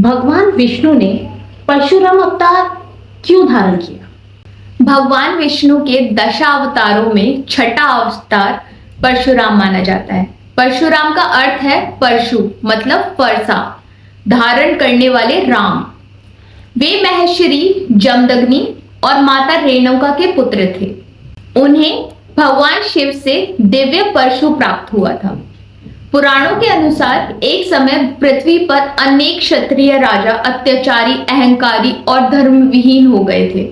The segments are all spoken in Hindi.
भगवान विष्णु ने परशुराम अवतार क्यों धारण किया? भगवान विष्णु के दशावतारों में छठा अवतार परशुराम माना जाता है। परशुराम का अर्थ है परशु मतलब फरसा, धारण करने वाले राम। वे महर्षि जमदग्नि और माता रेणुका के पुत्र थे। उन्हें भगवान शिव से दिव्य परशु प्राप्त हुआ था। पुराणों के अनुसार एक समय पृथ्वी पर अनेक क्षत्रिय राजा अत्याचारी, अहंकारी और धर्मविहीन हो गए थे।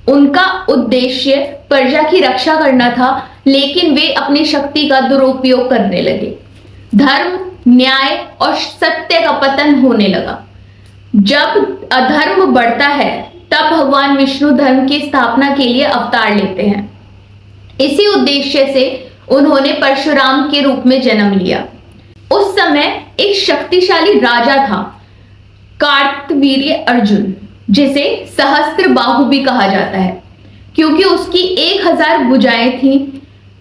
उनका उद्देश्य प्रजा की रक्षा करना था, लेकिन वे अपनी शक्ति का दुरुपयोग करने लगे। धर्म, न्याय और सत्य का पतन होने लगा। जब अधर्म बढ़ता है तब भगवान विष्णु धर्म की स्थापना के लिए अवतार लेते हैं। इसी उद्देश्य से उन्होंने परशुराम के रूप में जन्म लिया। उस समय एक शक्तिशाली राजा था, कार्तवीर्य अर्जुन, जिसे सहस्त्र बाहु भी कहा जाता है क्योंकि उसकी 1000 भुजाएं थीं।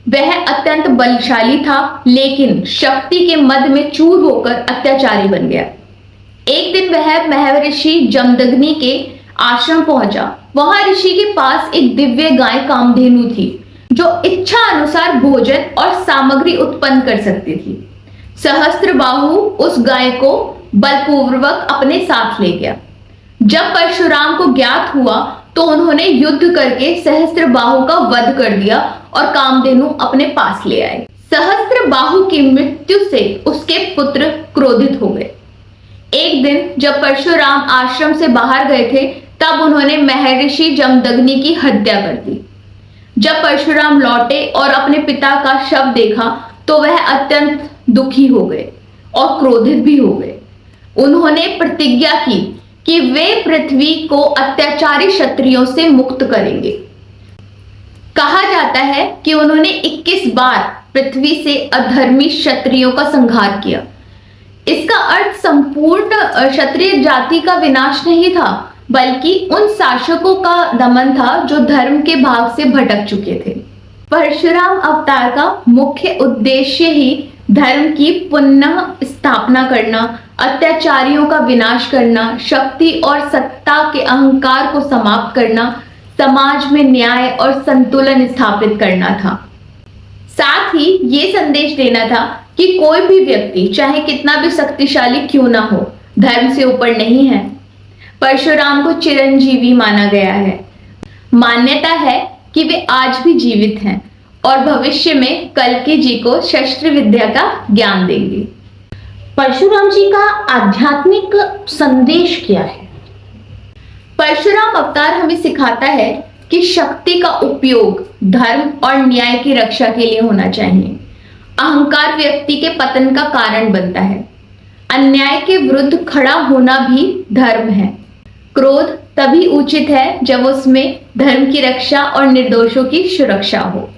वह अत्यंत बलशाली था, लेकिन शक्ति के मद में चूर होकर अत्याचारी बन गया। एक दिन वह महर्षि जमदग्नि के आश्रम पहुंचा। वहां ऋषि के पास एक दिव्य गाय कामधेनु थी, जो इच्छा अनुसार भोजन और सामग्री उत्पन्न कर सकती थी। सहस्त्रबाहु उस गाय को बलपूर्वक अपने साथ ले गया। जब परशुराम को ज्ञात हुआ तो उन्होंने युद्ध करके सहस्त्रबाहु का वध कर दिया और कामधेनु अपने पास ले आए। सहस्त्रबाहु की मृत्यु से उसके पुत्र क्रोधित हो गए। एक दिन जब परशुराम आश्रम से बाहर गए थे, तब उन्होंने महर्षि जमदग्नि की हत्या कर दी। जब परशुराम लौटे और अपने पिता का शव देखा तो वह अत्यंत दुखी हो गए और क्रोधित भी हो गए। उन्होंने प्रतिज्ञा की कि वे पृथ्वी को अत्याचारी क्षत्रियों से मुक्त करेंगे। कहा जाता है कि उन्होंने 21 बार पृथ्वी से अधर्मी क्षत्रियों का संहार किया। इसका अर्थ संपूर्ण क्षत्रिय जाति का विनाश नहीं था, बल्कि उन शासकों का दमन था जो धर्म के भाग से भटक चुके थे। परशुराम अवतार का मुख्य उद्देश्य ही धर्म की पुनः स्थापना करना, अत्याचारियों का विनाश करना, शक्ति और सत्ता के अहंकार को समाप्त करना, समाज में न्याय और संतुलन स्थापित करना था। साथ ही ये संदेश देना था कि कोई भी व्यक्ति चाहे कितना भी शक्तिशाली क्यों ना हो, धर्म से ऊपर नहीं है। परशुराम को चिरंजीवी माना गया है। मान्यता है कि वे आज भी जीवित हैं और भविष्य में कल्कि जी को शस्त्र विद्या का ज्ञान देंगे। परशुराम जी का आध्यात्मिक संदेश क्या है? परशुराम अवतार हमें सिखाता है कि शक्ति का उपयोग धर्म और न्याय की रक्षा के लिए होना चाहिए। अहंकार व्यक्ति के पतन का कारण बनता है। अन्याय के विरुद्ध खड़ा होना भी धर्म है। क्रोध तभी उचित है जब उसमें धर्म की रक्षा और निर्दोषों की सुरक्षा हो।